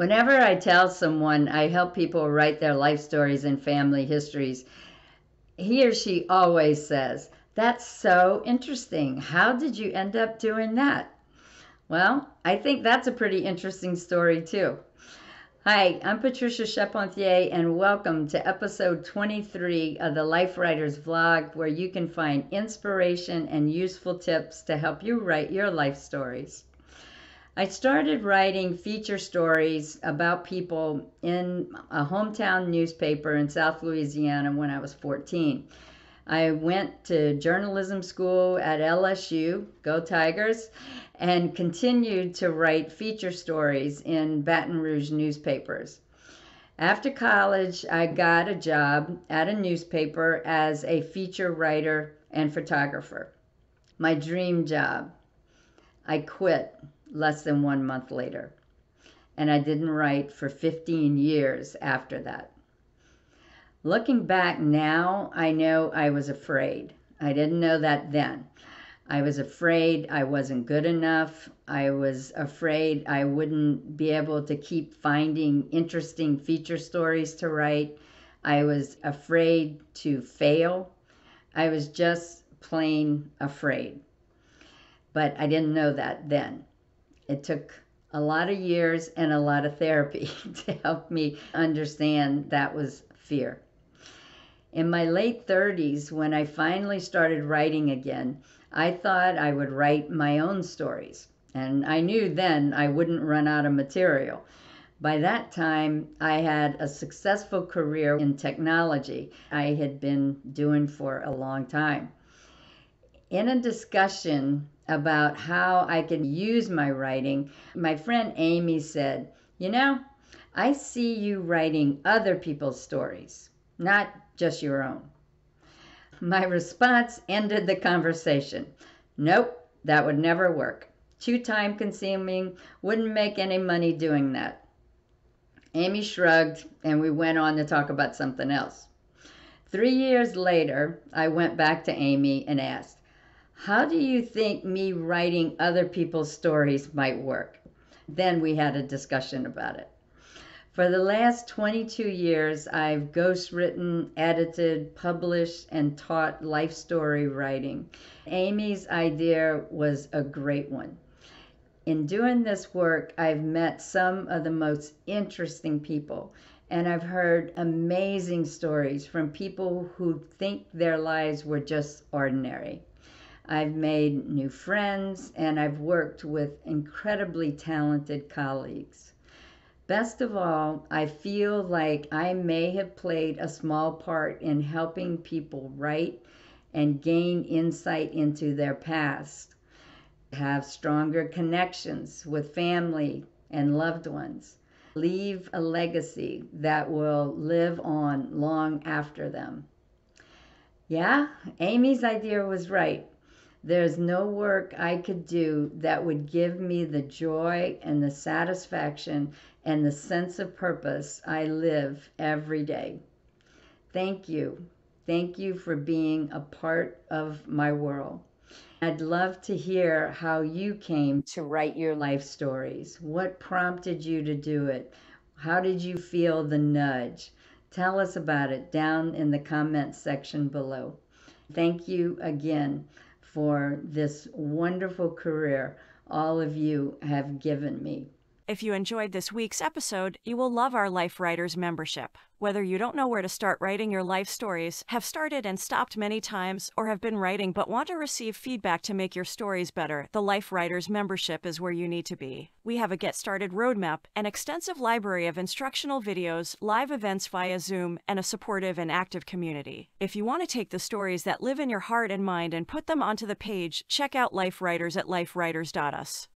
Whenever I tell someone I help people write their life stories and family histories, he or she always says, "That's so interesting. How did you end up doing that?" Well, I think that's a pretty interesting story too. Hi, I'm Patricia Charpentier, and welcome to episode 23 of the Life Writers Vlog, where you can find inspiration and useful tips to help you write your life stories. I started writing feature stories about people in a hometown newspaper in South Louisiana when I was 14. I went to journalism school at LSU, go Tigers, and continued to write feature stories in Baton Rouge newspapers. After college, I got a job at a newspaper as a feature writer and photographer. My dream job. I quit less than 1 month later, and I didn't write for 15 years after that. Looking back now, I know I was afraid. I didn't know that then. I was afraid I wasn't good enough. I was afraid I wouldn't be able to keep finding interesting feature stories to write. I was afraid to fail. I was just plain afraid. But I didn't know that then. It took a lot of years and a lot of therapy to help me understand that was fear. In my late 30s, when I finally started writing again, I thought I would write my own stories. And I knew then I wouldn't run out of material. By that time, I had a successful career in technology I had been doing for a long time. In a discussion about how I could use my writing, my friend Amy said, "You know, I see you writing other people's stories, not just your own." My response ended the conversation. Nope, that would never work. Too time consuming, wouldn't make any money doing that. Amy shrugged, and we went on to talk about something else. 3 years later, I went back to Amy and asked, "How do you think me writing other people's stories might work?" Then we had a discussion about it. For the last 22 years, I've ghostwritten, edited, published, and taught life story writing. Amy's idea was a great one. In doing this work, I've met some of the most interesting people, and I've heard amazing stories from people who think their lives were just ordinary. I've made new friends, and I've worked with incredibly talented colleagues. Best of all, I feel like I may have played a small part in helping people write and gain insight into their past, have stronger connections with family and loved ones, leave a legacy that will live on long after them. Yeah, Amy's idea was right. There's no work I could do that would give me the joy and the satisfaction and the sense of purpose I live every day. Thank you. Thank you for being a part of my world. I'd love to hear how you came to write your life stories. What prompted you to do it? How did you feel the nudge? Tell us about it down in the comments section below. Thank you again for this wonderful career all of you have given me. If you enjoyed this week's episode, you will love our Life Writers membership. Whether you don't know where to start writing your life stories, have started and stopped many times, or have been writing but want to receive feedback to make your stories better, the Life Writers membership is where you need to be. We have a Get Started roadmap, an extensive library of instructional videos, live events via Zoom, and a supportive and active community. If you want to take the stories that live in your heart and mind and put them onto the page, check out Life Writers at lifewriters.us.